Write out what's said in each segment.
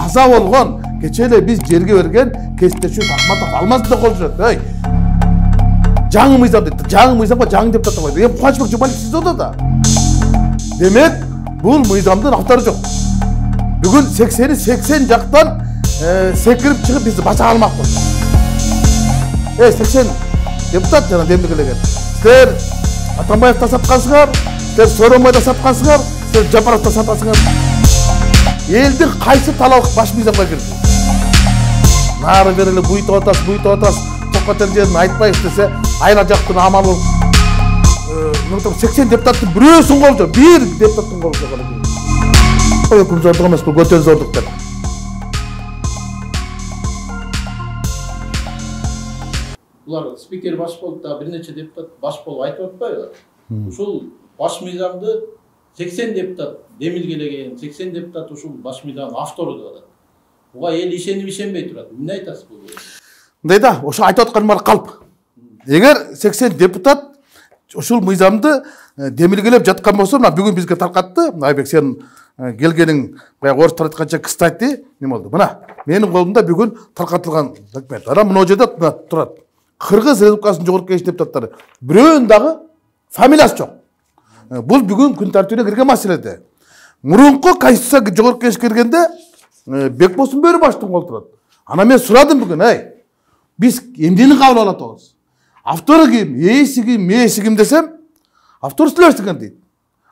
каза болгон кече эле биз жерге берген Кесиптеши Акматов алмасын да кол жүрөт. Жаңы мыйзам дейт. Жаңы мыйзамга жаңы депутат койду. Эми Кубанычбек Жумалиев СИЗОдо да. Демек, бул мыйзамдын автору жок. Бүгүн 80 жактан секирип чыгып бизди бача алмак болду. 80 депутат жана демилгелеген. Силер Атамбаевди саткансыңар, силер Сооронбайды саткансыңар, силер Жапаровду саткансыңар. Элдин кайсы талабы баш мыйзамга кирди? Нары берели буйтуп атасыз, токотер жерин айтпайбыз десе, айла жактын амал болуп. 80 депутаттын бирөөсүн колу жок, бир депутаттын колу жок. Өкүм зордук эмес, бул көтөн зордук деп. Булар спикер баш болуп да бир нече депутат баш болуп айтып атпайбы? Ушул баш мыйзамды 80 депутат демилгелеген, 80 депутат ушул баш мыйзамдын автору деп атат. Буга эл ишенбей турат. Эмне айтасыз бул? Мындай да, ошо айтып атканым бар калп. Эгер 80 депутат ушул мыйзамды демилгелеп жаткан болсо, мына бүгүн бизге таркатты. Айбек, сен келгениң баягы орыстар айтканча кстати, неме болду? Мына менин колумда бүгүн таркатылган документ. Ана мына жерде турат. Кыргыз Республикасынын жогорку кеңеш депутаттары бирөөнүн дагы фамилиясы жок. Бул бүгүн күн тартибине кирген маселеде. Мурунку Конституция жогорку кеңешке киргенде Бекбосун Бөрүбаштын колу турат. Ана мен сурадым бүгүн, биз эмнени кабыл алып атабыз? Автору ким, ээси ким, мээси ким десем, автор силерсиз экен дейт.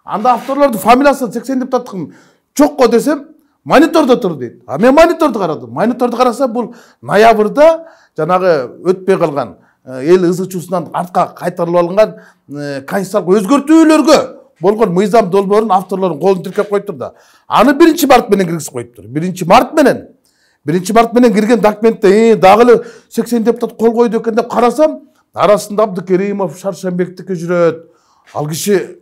Анда авторлордун фамилиясы 80 депутаттыкын жокко десем, монитордо тур дейт. А мен мониторду карадым. Мониторду караса бул ноябрда жанагы өтпөй калган эл ызычуусунан артка кайтарылып алынган конституциялык өзгөртүүлөргө болгон мыйзам долбоорун авторлордун колун тиркеп коюптур да. Аны 1 март менен киргизип коюптур. 1 март менен кирген документте дагы эле 80 депутат кол койду экен деп карасам, арасында Абдыкеримов, Шаршембектики жүрөт. Ал киши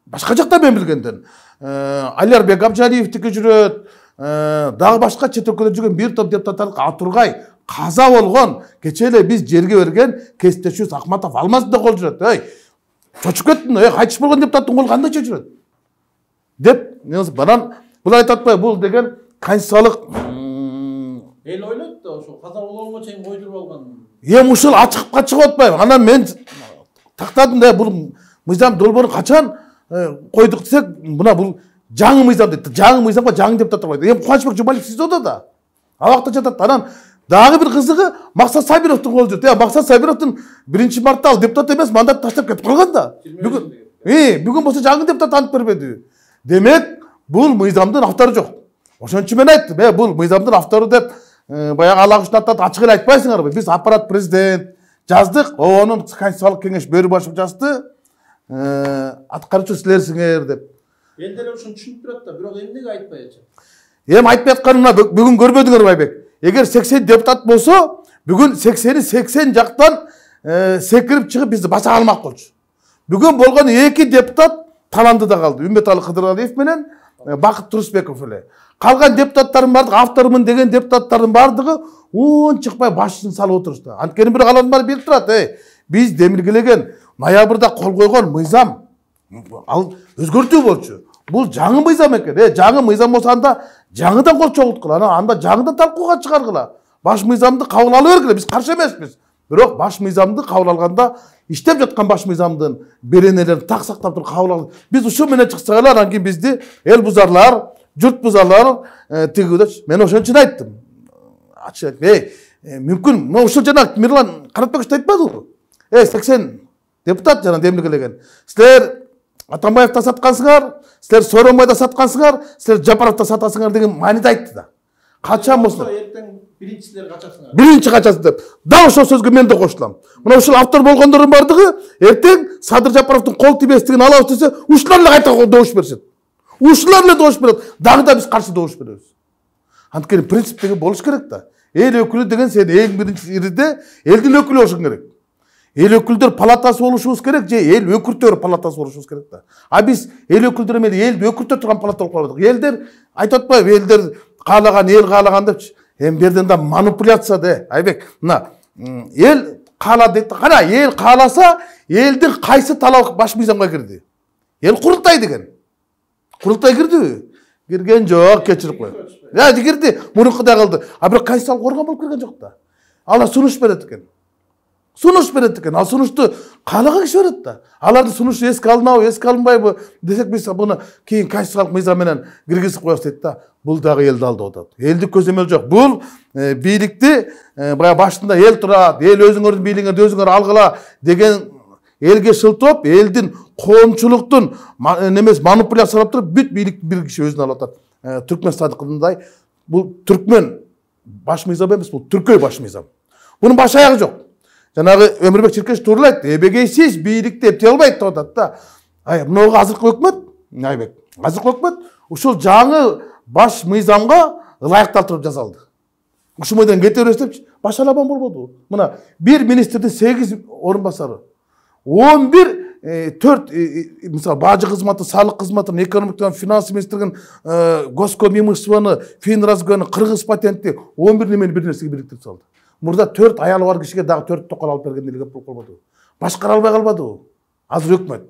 башка жакта мен билгенден. Алярбек Абжалиевдики жүрөт. Дагы башка чет өлкөдө жүргөн бир топ депутаттар Атургай каза болгон кече эле биз жерге берген Кесиптеши Акматов алмасын да кол жүрөт. Чочуп кеттим, кайтыш болгон депутаттын колу кандайча жүрөт? Деп, банан бул айтып атпайбы, бул деген конституциялык эл ойлойт да, ошо каза болгонго чейин койдуруп алган. Эми ушул ачыкка чыгып атпайбы? Анан мен тактадым да, бул мыйзам долбоорун качан койдук десек, мына бул жаңы мыйзам дейт. Жаңы мыйзамга жаңы депутаттар койду. Эми Кубанычбек Жумалиев СИЗОдо да. Абакта жатат. Анан дагы бир кызыгы Максат Сабировдун колу жүрөт. Максат Сабировдун 1 мартта ал депутат эмес, мандат таштап кетип калган да. Бүгүн болсо жаңы депутат антып бербеди. Демек, бул мыйзамдын автору жок. Ошончу мен айттым, бул мыйзамдын автору деп баягы алагышын аттап ачык эле айтпайсыңарбы? Биз аппарат президент жаздык, онун конституциялык кеңеш Бөрүбашев жазды. Аткаруучу силерсиңер деп. Эл деле ушуну түшүнүп турат да, бирок эмнеге айтпай атышат? Эми айтпай атканымда бүгүн көрбөдүңөрбү Айбек? Эгер 80 депутат болсо, бүгүн 80 жактан секирип чыгып бизди бача алмак болчу. Бүгүн болгон 2 депутат таланды да калды. Үмбеталы Кыдыралиев менен Бакыт Турусбеков эле. Калган депутаттардын бардыгы, автормун деген депутаттардын бардыгы чыкпай башын салып отурушты. Анткени бир калган бар билип турат, биз демилгелеген ноябрда кол койгон мыйзам ал өзгөртүү болчу. Бул жаңы мыйзам экен. Жаңы мыйзам болсо анда жаңыдан кол чогулткыла, анда жаңыдан талкууга чыгаргыла. Баш мыйзамды кабыл ала бергиле, биз каршы эмеспиз. Бирок баш мыйзамды кабыл алганда иштеп жаткан баш мыйзамдын беренелерин так сактап туруп кабыл алып, биз ушул менен чыксак эле, анан кийин бизди эл бузарлар, журт бузарлар тигип, мен ошончун айттым. Мүмкүн, мына ушул жана Мирлан Каратбекович айтпадыбы? 80 депутат жана демилгелеген. Силер Атамбаевди саткансыңар, силер Сооронбайды саткансыңар, силер Жапаровду сатасыңар деген мааниде айтты да. Качан болсо эртең биринчилер качасыңар. Биринчи качасы деп. Да ошол сөзгө мен да кошулам. Мына ушул автор болгондордун бардыгы эртең Садыр Жапаровдун кол тибестигин алабыз десе, ушулар эле кайта добуш беришет. Ушулар эле добуш берет. Дагы да биз каршы добуш беребиз. Анткени принцип деген болуш керек да. Эл өкүлү деген сен эң биринчи ириде элдин өкүлү болушуң керек. Эл өкүлдөр палатасы болушубуз керек же эл өкүртөр палатасы болушубуз керек да. А биз эл өкүлдөр эмес, элди өкүртө турган палата болуп калдык. Элдер айтып атпайбы, элдер каалаган, эл каалаган депчи. Эми берден да манипуляция да, Айбек. Мына эл каала дейт. Кана эл кааласа, элдин кайсы талабы баш мыйзамга кирди? Эл курултай деген. Курултай кирдиби? Кирген жок, кечирип коюңуз. Я кирди, мурункудай кылды. А бирок Конституциялык орган болуп кирген жок да. Алар сунуш берет экен. Ал сунушту каалаган киши берет да. Алардын сунушу эске алынабы, эске алынбайбы десек биз буну кийин конституциялык мыйзам менен киргизип коебуз дейт да. Бул дагы элди алдап атат. Элди көзөмөл жок. Бул бийликти баягы башында эл турат, эл өзүңөрдүн бийлигиңерди өзүңөр алгыла деген элге шылтоп, элдин коомчулуктун немес манипуляциялап туруп бүт бийликти бир киши өзүнө алып атат. Түркмен Садыковдундай бул түркмен баш мыйзам эмес, бул түркөй баш мыйзам. Бунун баш аягы жок. Жанагы Өмүрбек Чиркеш тууралайт. Эбегейсиз бийликти эптей албайт деп атат да. Мынау азыркы өкмөт, Айбек. Азыркы өкмөт ушул жаңы баш мыйзамга ылайыкталтырып жасалды. Ушул менен кете беребиз депчи, баш аламан болбоду. Мына бир министрдин 8 орун басары, 11 4 мисалы бажы кызматы, салык кызматын, экономика, финанс министрлигин, госком имуществону, Финразгону, кыргыз патентти 11 немени бир нерсеге бириктирип салды. Мурда 4 аялы бар кишиге дагы 4 токол алып бергенде эле көп болбоду. Башкара албай калбады. Азыр өкмөт.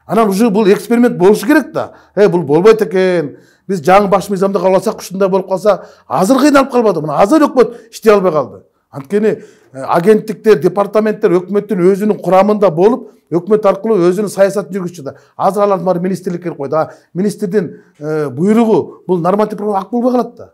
Анан уже бул эксперимент болушу керек да. Бул болбойт экен. Биз жаңы баш мыйзамды кабыл алсак, ушундай болуп калса, азыр кыйналып калбады. Мына азыр өкмөт иштей албай калды. Анткени агенттиктер, департаменттер өкмөттүн өзүнүн курамында болуп, өкмөт аркылуу өзүнүн саясатын жүргүзчү да. Азыр алардын баары министрликке кирип койду. Министрдин буйругу бул норматив программа ак болбой калат да.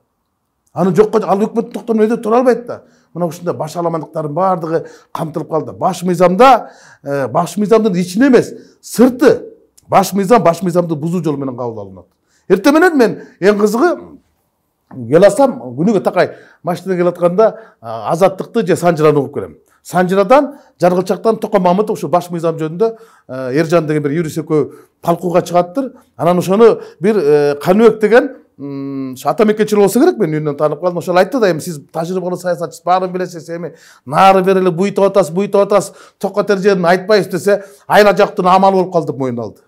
Аны жокко ал өкмөттүн токтомун өйдө тура албайт да. Мына ушундай баш аламандыктардын баардыгы камтылып калды. Баш мыйзамдын ичине эмес, сырты баш мыйзамды бузуу жолу менен кабыл алынат. Эртең менен мен эң кызыгы келасам, күнүгө такай машинада келатканда Азаттыкты же Санжыраны угуп келем. Санжырадан Жаргылчактан Токон Мамытов ушу баш мыйзам жөнүндө Эржан деген бир юрист экөө талкууга чыгаттыр. Анан ошону бир Каныбек деген атамекенчил болсо керек, мен үйүнөн таанып калдым. Ошол айтты да, эми сиз тажрыйбалуу саясатчысыз, баарын билесиз, эми нары бери эле буйтуп атасыз, токко тержерин айтпайсыз десе, айла жоктун амалы болуп калды деп мойнуна алды.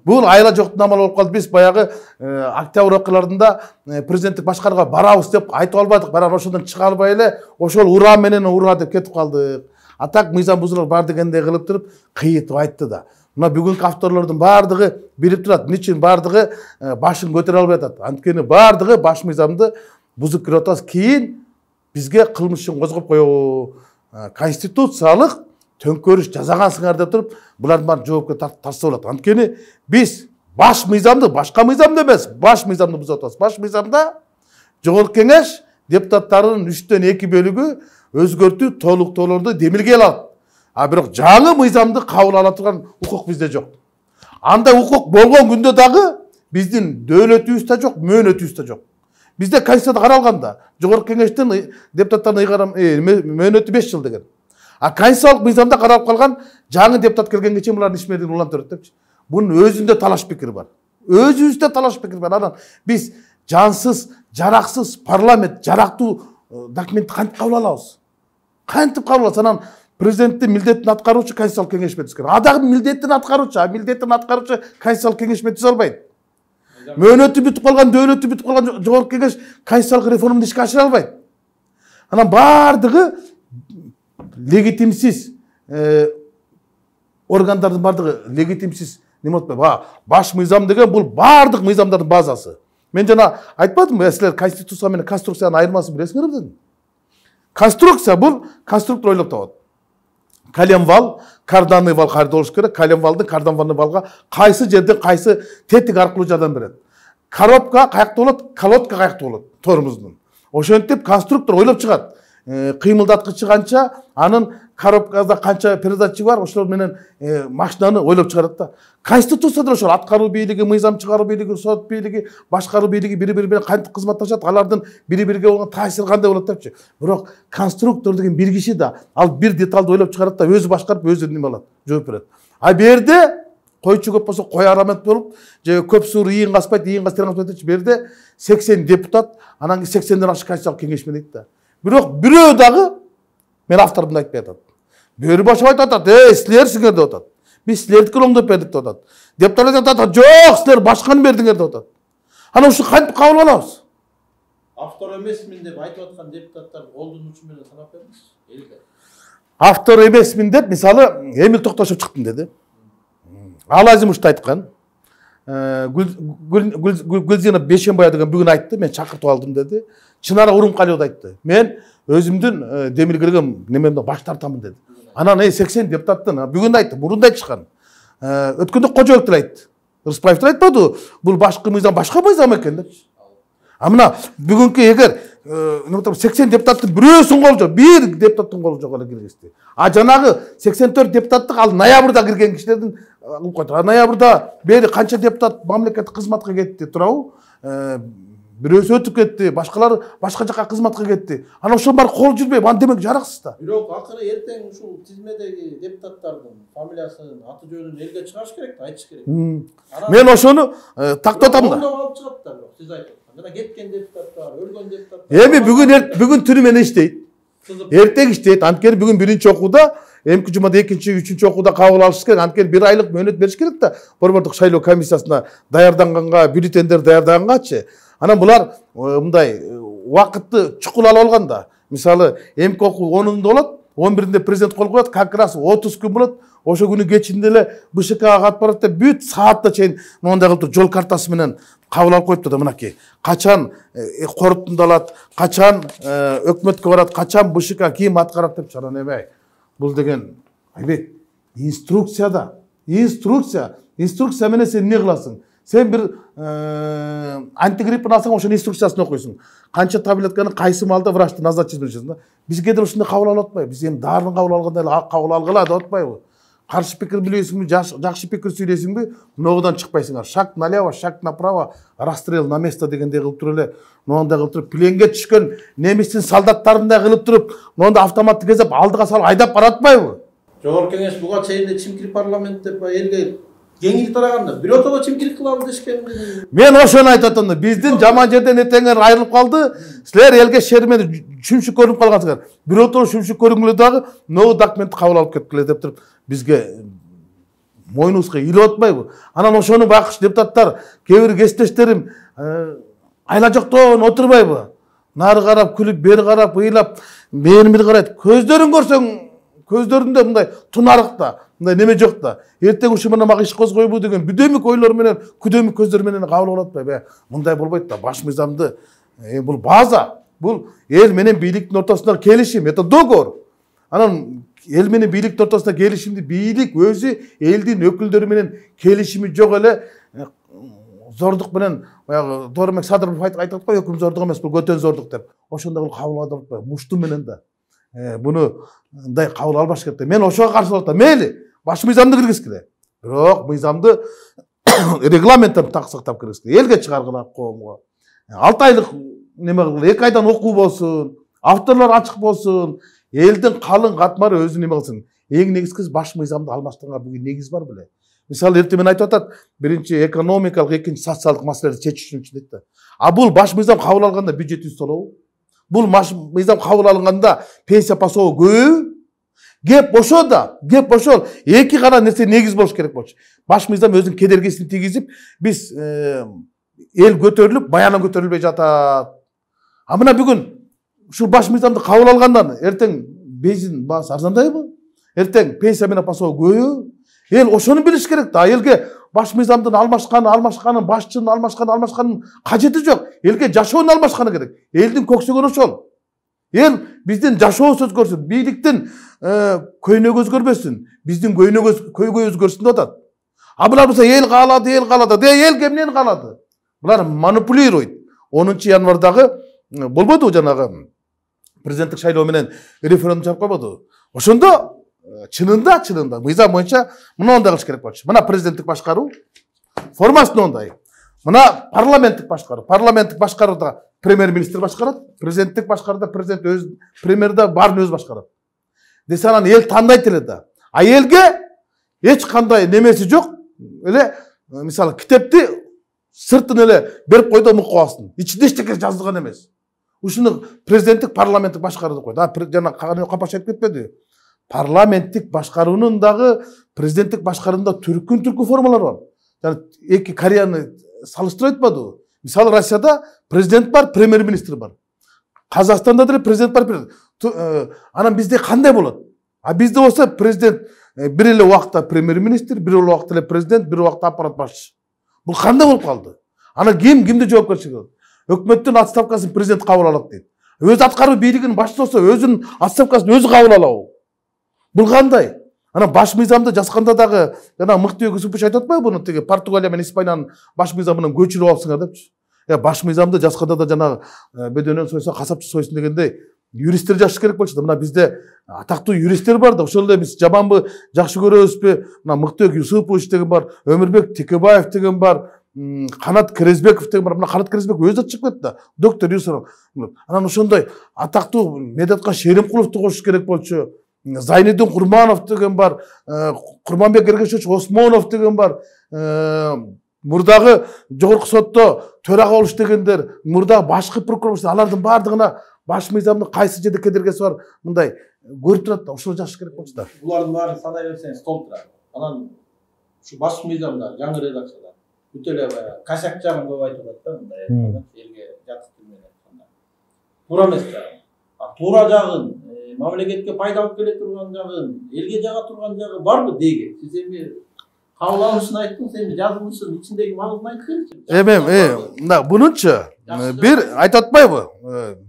Бул айла жоктун амалы болуп калды. Биз баягы октябрь окуяларында президенттик башкарууга барабыз деп айтып албадык, бирок ошондон чыга албай эле ошол ура менен ура деп кетип калдык. А так мыйзам бузулар бар дегендей кылып туруп кыйытып айтты да. Мына бүгүнкү авторлордун баардыгы билип турат, эмне үчүн баардыгы башын көтөрө албай атат. Анткени баардыгы баш мыйзамды бузуп кирип атабыз. Кийин бизге кылмыш ишин козгоп коебу. Конституциялык төңкөрүш жасагансыңар деп туруп, булардын баарын жоопко тартса болот. Анткени биз баш мыйзамды, башка мыйзамды эмес, баш мыйзамды бузуп атабыз. Баш мыйзамда Жогорку Кеңеш депутаттарынын 3/2 бөлүгү өзгөртүү, толуктоолорду демилге алат. А бирок жаңы мыйзамды кабыл ала турган укук бизде жок. Андай укук болгон күндө дагы биздин дөөлөтүбүз да жок, мөөнөтүбүз да жок. Бизде Конституцияда каралганда Жогорку Кеңештин депутаттардын мөөнөтү 5 жыл деген. А конституциялык мыйзамда каралып калган жаңы депутат келгенге чейин булардын ишмердигин улантырат депчи. Бунун өзүндө талаш пикир бар. Өзүбүздө талаш пикир бар. Анан биз жансыз, жараксыз парламент, жарактуу документти кантип кабыл алабыз? Кантип кабыл алабыз? Анан президенттин милдетин аткаруучу Конституциялык кеңеш түзүш керек. Дагы милдетин аткаруучу Конституциялык кеңеш түзө албайт. Мөөнөтү бүтүп калган, дөөлөтү бүтүп калган Жогорку Кеңеш Конституциялык реформаны ишке ашыра албайт. Анан баардыгы легитимсиз органдардын баардыгы легитимсиз неме болуп, баш мыйзам деген бул баардык мыйзамдардын базасы. Мен жана айтпадымбы, силер конституция менен конструкциянын айырмасын билесиңерби дедим. Конструкция бул конструктор ойлоп табат. Коленвал, карданный вал кайда болуш керек? Коленвалдын карданный валга кайсы жерден кайсы тетик аркылуу жардам берет? Коробка каякта болот, колодка каякта болот, тормуздун. Ошентип конструктор ойлоп чыгат. Кыймылдаткычы канча, анын коробкада канча передатчик бар, ошолор менен машинаны ойлоп чыгарат да. Конституцияда ошол аткаруу бийлиги, мыйзам чыгаруу бийлиги, сот бийлиги, башкаруу бийлиги бири-бири менен кантип кызматташат, алардын бири-бириге болгон таасири кандай болот депчи. Бирок конструктор деген бир киши да, ал бир деталды ойлоп чыгарат да, өзү башкарып, өзү неме алат, жооп берет. А бу жерде койчу көп болсо кой арамет болуп, же көп суур ийин каспайт, ийин каспайт депчи. Бу жерде 80 депутат, анан 80ден ашык конституциялык кеңешме дейт да. Бирок бирөө дагы мен автордун айтпай атат. Бөөрү башып атат, силерсиңер деп атат. Биз силердики оңдоп бердик деп атат. Депутаттар атат, жок, силер башканы бердиңер деп атат. Анан ушу кантип кабыл алабыз? Автор эмесмин деп айтып аткан депутаттар колдонуучу менен санап бериңиз элге. Автор эмесмин деп, мисалы, Эмил Токтошов чыктым деди. Ал Азимушт айткан. Гүлзина Бешенбай деген бүгін айтты, мен шақыртып алдым деді. Чынара Урумқалиева айтты. Мен өзімдің демилгелегем немемден баш тартамын деді. Анан 80 депутаттан бүгін айтты, бұрын да айтышқан. Өткенде Қожабектер айтты. Рысбаевтар айтпады, бұл башқы мыйзам башқа мыйзам екен деп. Мына бүгінгі егер 80 депутаттың біреуісінің қолы жоқ, бір депутаттың қолы жоқ әлі кіргесте. Жаңағы 84 депутаттық ал ноябрда кірген кішілердің ноябрда бері қанша депутат мемлекеттік қызметке кетті тұрау, біреусі өтіп кетті, башқалар башқа жаққа қызметке кетті. Ана ошол бар қол жүрбей, аны демек жарақсыз да. Бирок акыры эртең ушул тизмедеги депутаттардын фамилиясын, аты жөнүн элге чыгарыш керек да, айтыш керек. Мен ошону тактап атам да. Ондо алып чыгат да, бирок сиз айтып жана кеткен депутаттар, өлгөн депутаттар. Эми бүгүн түнү менен иштейт. Эртең иштейт. Анткени бүгүн биринчи окууда, эмки жумада экинчи, үчүнчү окууда кабыл алыш керек. Анткени 1 айлык мөөнөт бериш керек да. Борбордук шайлоо комиссиясына даярданганга, бюллетендер даярдаганганчы. Анан булар мындай убакытты чукул алып алганда, мисалы эмки окуу 10-ында болот, 11-inde президент кол коет, как раз 30 күн болот. Ошо күнү кечинде эле БШКга катып барат деп бүт саатта чейин мондай кылып жол картасы менен кабыл алып коюпту да, мынакей. Качан корутундалат, качан өкмөткө барат, качан БШК ким аткарат деп чаран эме. Бул деген Айбек инструкцияда. Инструкция менен сен эмне кыласың? Сен бир антигриппин алсаң, ошонун инструкциясын окуйсуң. Канча таблетканы кайсы маалда врачты назначить беришсиң да. Бизге деле ушундай кабыл алып атпайбы? Биз эми дарынын кабыл алгандай эле кабыл алгыла деп атпайбы? Каршы пикир билесиңби, жакшы пикир сүйлөйсүңбү, могудан чыкпайсыңар. Шаг налево, шаг направо, расстрел на место дегендей кылып туруп эле, моундай кылып туруп, пленге түшкөн немистин солдаттарындай кылып туруп, моундай автоматты кезеп алдыга салып айдап баратпайбы? Жогорку Кеңеш буга чейин чимкирик парламент деп элге кеңири тараганда бирөөтөгө чимкирик кылабыз дешкен. Мен ошону айтып атам да, биздин жаман жерден этеңер айрылып калды. Силер элге шермен шүмшүк көрүнүп калгансыңар. Бирөөтөгө шүмшүк көрүнгүлө дагы могу документти кабыл алып кеткиле деп туруп бизге мойнубузга илип атпайбы? Анан ошону байкуш депутаттар, кээ бир кесиптештерим айла жоктон отурбайбы? Нары карап, күлүп, бери карап, ыйлап, мени бир карайт. Көздөрүн көрсөң, көздөрүндө мындай тунарык да, мындай неме жок да. Эртең ушу менен мага иш козгойбу деген бүдөмүк ойлор менен, күдөмүк көздөр менен кабыл алып атпайбы? Мындай болбойт да. Баш мыйзамды бул база, бул эл менен бийликтин ортосундагы келишим, это договор. Анан эл менен бийликтин ортосунда келишимди бийлик өзү элдин өкүлдөрү менен келишими жок эле зордук менен баягы Доормек Садыров айтат го, өкүм зордук эмес, бул көтөн зордук деп. Ошондой кылып кабыл алып атпайбы? Мушту менен да. Буну мындай кабыл албаш керек да. Мен ошого каршы болуп атам. Мейли, баш мыйзамды киргизгиле. Бирок мыйзамды регламенттен так сактап киргизгиле. Элге чыгаргыла коомго. 6 айлык неме кылгыла, 2 айдан окуу болсун, авторлор ачык болсун, элдин калың катмары өзү неме кылсын. Эң негизгisi баш мыйзамды алмаштырганга бүгүн негиз бар беле. Мисалы эртең мен айтып атат, биринчи экономикалык, экинчи социалдык маселелерди чечиш үчүн дейт да. А бул баш мыйзам кабыл алганда бюджет үз толобу? Бул мыйзам кабыл алынганда пенсия пасоо көбү? Геп ошо да, геп ошол. Эки гана нерсе негиз болуш керек болчу. Баш мыйзам өзүнүн кедергисин тийгизип, биз эл көтөрүлүп, баяна көтөрүлбөй жатат. А мына бүгүн ушул баш мыйзамды кабыл алгандан эртең бензин баасы арзандайбы? Эртең пенсия менен пасоо көбү? Эл ошону билиш керек да. Элге баш мыйзамдын алмашканын, башчынын алмашканын кажети жок. Элге жашоонун алмашканы керек. Элдин көксөгөнү ошол. Эл биздин жашообуз өзгөрсүн, бийликтин көйнөгү өзгөрбөсүн, биздин көйгөй өзгөрсүн деп атат. А булар болсо эл каалады. Эл эмнени каалады? Булар манипулируйт. 10 январдагы болбоду жанагы президенттик шайлоо менен референдум чыгып койбоду. Ошондо чынында мыйзам боюнча мындай кылыш керек болчу. Мына президенттик башкаруу формасы мындай. Мына парламенттик башкаруу. Парламенттик башкарууда премьер-министр башкарат, президенттик башкарууда президент өз премьерде баарын өзү башкарат. Десе анан эл тандайт эле да. А элге эч кандай немеси жок. Эле мисалы китепти сыртын эле берип койду окуп алсын. Ичинде эчтеке жазылган эмес. Ушуну президенттик парламенттик башкаруу деп койду. Жана Капаш айтып кетпеди? Парламенттик башкаруунун дагы президенттик башкаруунда түркүн формалары бар. Жана эки Кореяны салыштырып айтпады. Мисалы Россияда президент бар, премьер-министр бар. Казакстанда деле президент бар. Анан бизде кандай болот? А бизде болсо президент бир эле убакта премьер-министр, бир эле убакта эле президент, бир убакта аппарат башчысы. Бул кандай болуп калды? Ана кимди жоопкерчилик алат? Өкмөттүн отставкасын президент кабыл алат дейт. Өз аткаруу бийлигинин башчысы болсо өзүнүн отставкасын өзү кабыл алабы? Бул кандай? Ана баш мыйзамды жазганда дагы жана мыкты Юсупович айтып атпайбы, буну тиги Португалия менен Испаниянын баш мыйзамынан көчүрүп алыпсыңар депчи. Баш мыйзамды жазганда да жанагы бөдөнөн сойсо касапчы сойсун дегендей юристтер жазыш керек болчу да. Мына бизде атактуу юристтер бар да, ошол эле биз жаманбы, жакшы көрөбүзбү? Мына Мыктыбек Юсупович деген бар, Өмүрбек Текебаев деген бар, Канат Керезбеков деген бар. Мына Канат Керезбеков өзү да чыгып кетти да. Доктор юрист. Анан ошондой атактуу Медеткан Шеримкуловду кошуш керек болчу. Зайнидин Курманов деген бар, Курманбек Эргешович Осмонов деген бар, мурдагы жогорку сотто төрага болуш дегендер, мурдагы башкы прокурор, алардын баардыгына баш мыйзамдын кайсы жерде кедергеси бар мындай көрүп турат да, ошол жакшы керек болчу да. Булардын баарын санай берсеңиз толтурат. Анан ушу баш мыйзамда жаңы редакцияда бүт эле баягы косяк жагын көп айтып атат да, мындай айтканда, элге жакшы тил менен айтканда. Туура эмес жагы. Туура жагын, мамлекетке пайда алып келе турган жагын, элге жага турган жагы барбы деги? Сиз эми кабыл алышын айттыңыз, эми жазылышын ичиндеги маңызын айтып берчи. Мына бунунчу бир айтып атпайбы?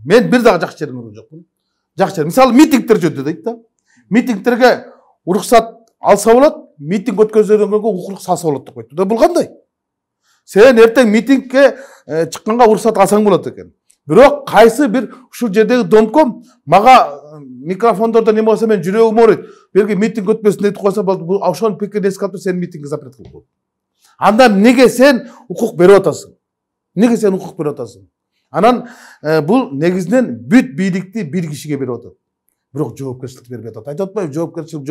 Мен бир дагы жакшы жерин көргөн жокмун. Жакшы жер. Мисалы митингдер жөнүндө дейт да. Митингдерге уруксат алса болот, митинг өткөзгөнгө укук салса болот деп койту. Бул кандай? Сен эртең митингге чыкканга уруксат алсаң болот экен. Бирок кайсы бир ушул жердеги домком мага микрофондордо неме болсо мен жүрөгүм ооруйт. Берги митинг өтпөсүн айтып койсо болду. Бул ошонун пикирин эске алып сен митингге запрет кылып коет. Анда неге сен укук берип атасың? Неге сен укук берип атасың? Анан бул негизинен бүт бийликти бир кишиге берип атат. Бирок жоопкерчилик бербей атат. Айтып атпайбы, жоопкерчилик.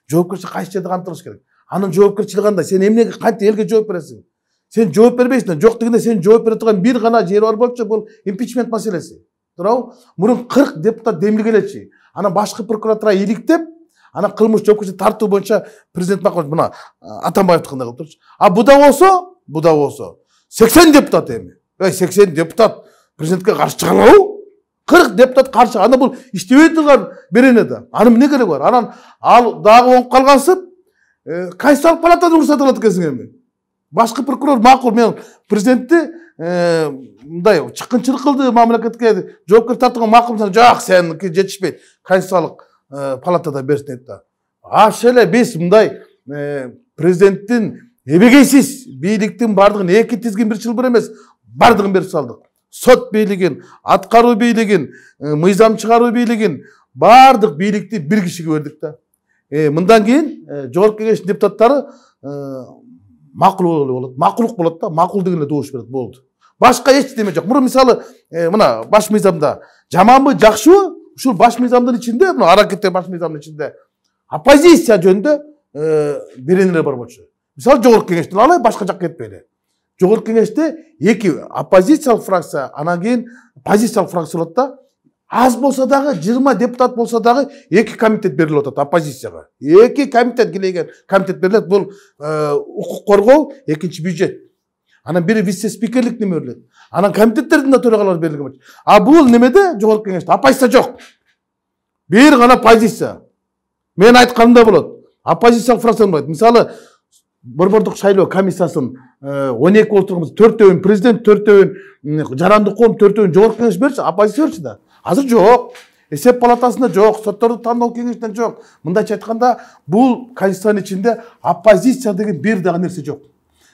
Жоопкерчилик кайсы жерде камтылыш керек? Анын жоопкерчилиги кандай? Сен эмнеге кантип элге жооп бересиң? Сен жооп бербейсиң. Жок дегенде сен жооп бере турган бир гана жери бар болчу, бул импичмент маселеси. Туурабы? Мурун 40 депутат демилгелечи. Анан башкы прокуратура иликтеп, анан кылмыш жоопкерчилик тартуу боюнча президент макулат мына Атамбаевдикындай кылып турчу. А буда болсо 80 депутат эми. 80 депутат президентке каршы чыга алабы? 40 депутат каршы. Анда бул иштебей турган берене да. Анын эмне кереги бар? Анан ал дагы оңуп калгансып, Конституциялык палатадан уруксат алат экенсиң эми. Башкы прокурор макул, мен президентти мындай чыккынчылык кылды, мамлекетке жоопкер тартууга макул. Жок, сеники жетишпейт. Конституциялык палатада берсин дейт да. Эле биз мындай президенттин эбегейсиз бийликтин бардыгын эки тизгин бир чылбыр эмес, бардыгын берип салдык. Сот бийлигин, аткаруу бийлигин, мыйзам чыгаруу бийлигин, бардык бийликти бир кишиге бердик да. Мындан кийин жогорку кеңештин депутаттары макул болот, макулдук болот да, макул деген эле добуш берет, болду. Башка эч неме жок. Мурун мисалы мына баш мыйзамда жаманбы, жакшыбы? Ушул баш мыйзамдын ичинде, мына аракеттеги баш мыйзамдын ичинде оппозиция жөнүндө беренелер бар болчу. Мисалы жогорку кеңештен алай, башка жакка кетпейли. Жогорку кеңеште эки оппозициялык фракция, анан кийин позициялык фракция болот да. Аз болсо дагы 20 депутат болсо дагы эки комитет берилип атат оппозицияга. Эки комитет килеген комитет берилет. Бул укук коргоо, экинчи бюджет. Анан бири вице-спикерлик неме берилет. Анан комитеттердин да төрагалары берилген болчу. А бул немеде жогорку кеңеште оппозиция жок. Бир гана позиция. Мен айтканымда болот. Оппозициялык фракция болот. Мисалы борбордук шайлоо комиссиясын 12 болуп турганбыз. 4-өн президент, 4-өн жарандык коом, 4-өн жогорку кеңеш берчи, оппозиция берчи да. Азыр жок. Эсеп палатасында жок, сотторду тандоо кеңешинде жок. Мындайча айтканда, бул конституциянын ичинде оппозиция деген бир дагы нерсе жок.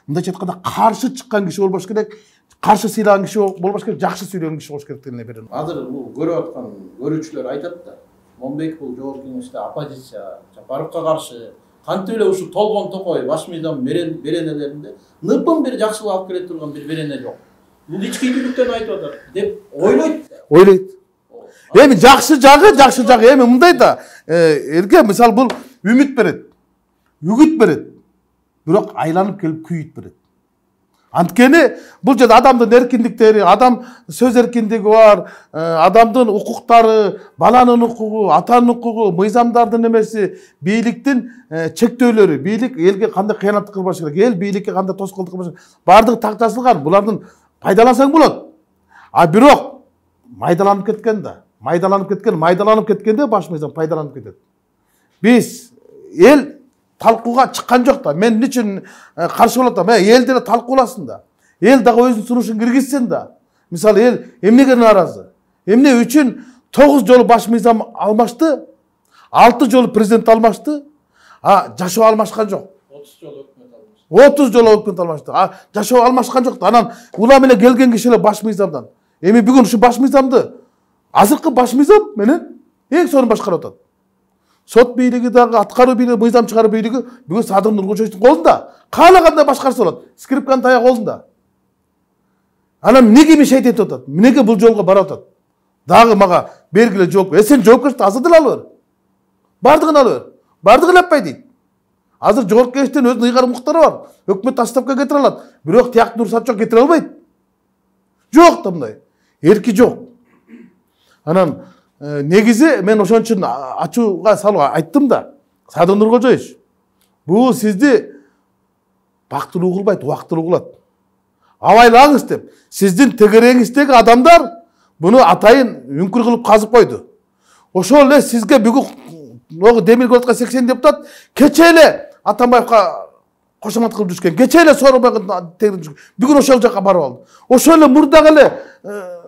Мындайча айтканда, каршы чыккан киши болбош керек, каршы сыйлаган киши болбош керек, жакшы сүйлөгөн киши болуш керек дегенге берем. Азыр бул көрүп аткан көрүүчүлөр айтат да. Момбек бул жогорку кеңеште оппозиция, Жапаровго каршы, кантип эле ушу толгон токой баш мыйзам беренелеринде ныпын бир жакшылык алып келе турган бир берене жок. Бул ичкиликтен айтып атат деп ойлойт. Эми жакшы жагы эми мындай да. Элге мисалы бул үмүт берет. Үгүт берет. Бирок айланып келип күйүт берет. Анткени бул жерде адамдын эркиндиктери, адам сөз эркиндиги бар, адамдын укуктары, баланын укугу, атанын укугу, мыйзамдардын эмеси, бийликтин чектөөлөрү, бийлик элге кандай кыянаттык кылбаш керек, эл бийликке кандай тоскоолдук кылбаш керек, бардыгы так жазылган. Булардын пайдалансаң болот. А бирок майдаланып кеткенде баш мыйзам пайдаланып кетет. Биз эл талкууга чыккан жок да. Мен эмне үчүн каршы болуп атам? Эл деле талкууласын да. Эл дагы өзүнүн сунушун киргизсин да. Мисалы эл эмнеге нааразы? Эмне үчүн 9 жолу баш мыйзам алмашты, 6 жолу президент алмашты, жашоо алмашкан жок. 30 жолу өкмөт алмашты. 30 жолу өкмөт алмашты. Жашоо алмашкан жок да. Анан улам эле келген кишилер баш мыйзамдан. Эми бүгүн ушу баш мыйзамды азыркы баш мыйзам менен эң сонун башкарып атат. Сот бийлиги дагы, аткаруу бийлиги, мыйзам чыгаруу бийлиги бүгүн Садыр Нуркожоевдун колунда. Каалагандай башкарса болот. Скрипканын таяк колунда. Анан эмнеге мешайт этип атат? Эмнеге бул жолго барып атат? Дагы мага бергиле жооп. Сен жоопкерчиликти азыр деле алып бер. Бардыгын алып бер. Бардыгы элеппай дейт. Азыр жогорку кеңештин өзүнүн ыйгарым укуктары бар. Өкмөт отставкага кетире алат. Бирок тияктуу уруксат кетире албайт. Жок да мындай. Эрки жок. Анан негизи мен ошон үчүн ачууга салып айттым да. Садыр Нуркожоевич, бул сизди бактылуу кылбайт, убактылуу кылат. Абайлаңыз деп. Сиздин тегереңиздеги адамдар буну атайын үңкүр кылып казып койду. Ошол эле сизге бүгүн Демиргородко 80 депутат кече эле Атамбаевка кошомат кылып жүрүшкөн. Кече эле Сооронбайга тегирип жүрүшкөн. Бүгүн ошол жака барып алды. Ошол эле мурдагы эле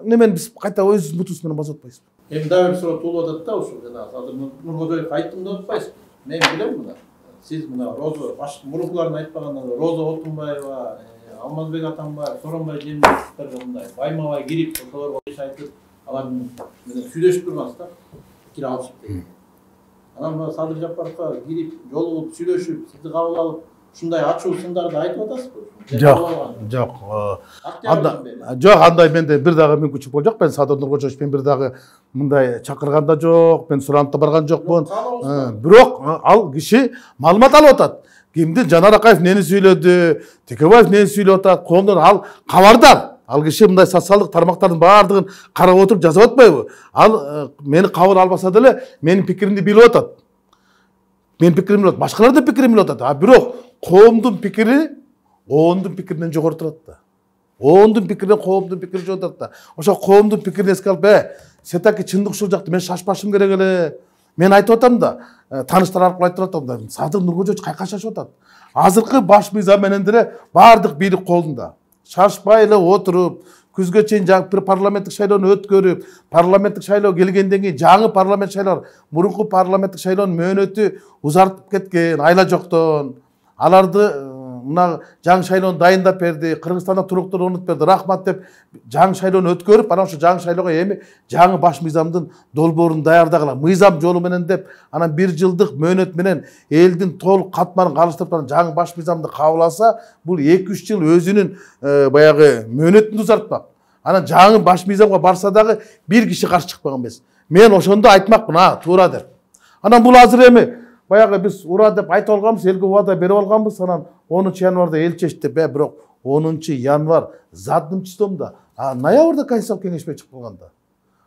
немени биз кайта өз мутубуз менен басып атпайбызбы? Эми дагы бир суроо туулуп атат да, ушул жана Садыр Нуркожоев айттым деп атпайсызбы? Мен билем мына. Сиз мына Роза баш мурункуларын айтпаганда Роза Отунбаева, Алмазбек Атамбаев, Сооронбай Жээнбековдерге мындай байма-бай кирип, ошолорго иш айтып, алар менен сүйлөшүп турганбыз да. Пикир алышып дейт. Анан мына Садыр Жапаровго кирип, жолугуп, сүйлөшүп, сизди кабыл алып, ушундай ачуу сындарды айтып атасызбы? Жок. Жок, андай менде бир дагы мүмкүнчүлүк болгон жок. Мен Садыр Нуркожоевич мен бир дагы мындай чакырган да жок, мен суранып да барган жокмун. Бирок ал киши маалымат алып атат. Кимдин Жанар Акаев нени сүйлөдү, Текебаев нени сүйлөп атат, коомдон ал кабардар. Ал киши мындай социалдык тармактардын баардыгын карап отуруп жазып атпайбы? Ал мени кабыл албаса деле менин пикиримди билип атат. Менин пикиримди билип атат, башкалардын пикирин билип атат. Бирок коомдун пикири оондун пикиринен жогору турат да. Оондун пикиринен коомдун пикири жогору турат да. Ошо коомдун пикирин эске алып, сен таки чындык ушул жакта, мен шашпашым керек эле. Мен айтып атам да, тааныштар аркылуу айтып атам да. Садыр Нуркожоевич кайка шашып атат? Азыркы баш мыйзам менен деле баардык бийлик колунда. Шашпай эле отуруп, күзгө чейин жаңы парламенттик шайлоону өткөрүп, парламенттик шайлоо келгенден кийин жаңы парламент шайлоо, мурунку парламенттик шайлоонун мөөнөтү узартып кеткен, айла жоктон. Аларды мына жаңы шайлоону дайындап берди, Кыргызстанда туруктуу орнотуп берди, рахмат деп жаңы шайлоону өткөрүп, анан ошо жаңы шайлоого эми жаңы баш мыйзамдын долбоорун даярдагыла. Мыйзам жолу менен деп, анан 1 жылдык мөөнөт менен элдин толук катмарын калыштырып жаңы баш мыйзамды кабыл алса, бул 2-3 жыл өзүнүн баягы мөөнөтүн узартпак. Анан жаңы баш мыйзамга барса дагы бир киши каршы чыкпаган эмес. Мен ошондо айтмакмын, туура деп. Анан бул азыр эми баягы биз ура деп айтып алганбыз, элге убада берип алганбыз, анан 10 январда эл чечти, бирок 10 январ задним числомда, ноябрда Конституциялык кеңешме чыгып калганда.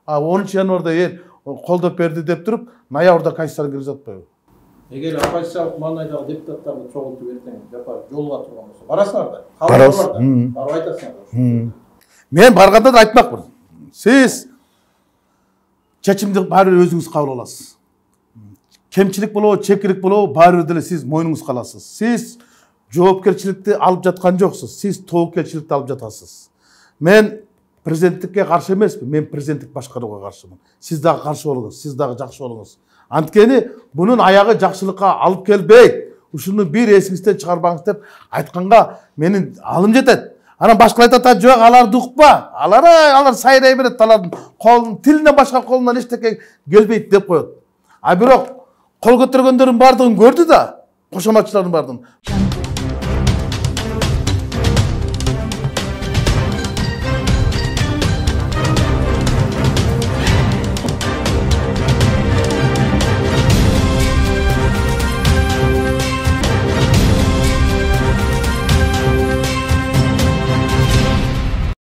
10 январда эл колдоп берди деп туруп, ноябрда Конституцияга киргизип атпайбы? Эгер оппозициялык маанайдагы депутаттарды чогултуп эртең Жапаров жолуга турган болсо, барасыңар да? Барабыз. Барып айтасыңар. Мен барганда да айтмакмын. Сиз чечимди баары өзүңүз кабыл аласыз. Кемчилик болобу, чекилик болобу, баары деле сиз мойнуңузга аласыз. Сиз жоопкерчиликти алып жаткан жоксуз. Сиз тобокелчиликти алып жатасыз. Мен президенттикке каршы эмесмин, мен президенттик башкарууга каршымын. Сиз дагы каршы болуңуз, сиз дагы жакшы болуңуз. Анткени бунун аягы жакшылыкка алып келбейт. Ушуну бир эсиңизден чыгарбаңыз деп айтканга менин алым жетет. Анан башкалар айтат, жок, аларды укпа. Алар сайрай берет, алардын колунун тилинен башка колунан эчтеке келбейт деп коет. Бирок кол көтөргөндөрдүн баардыгын көрдү да, кошоматчылардын баардыгын.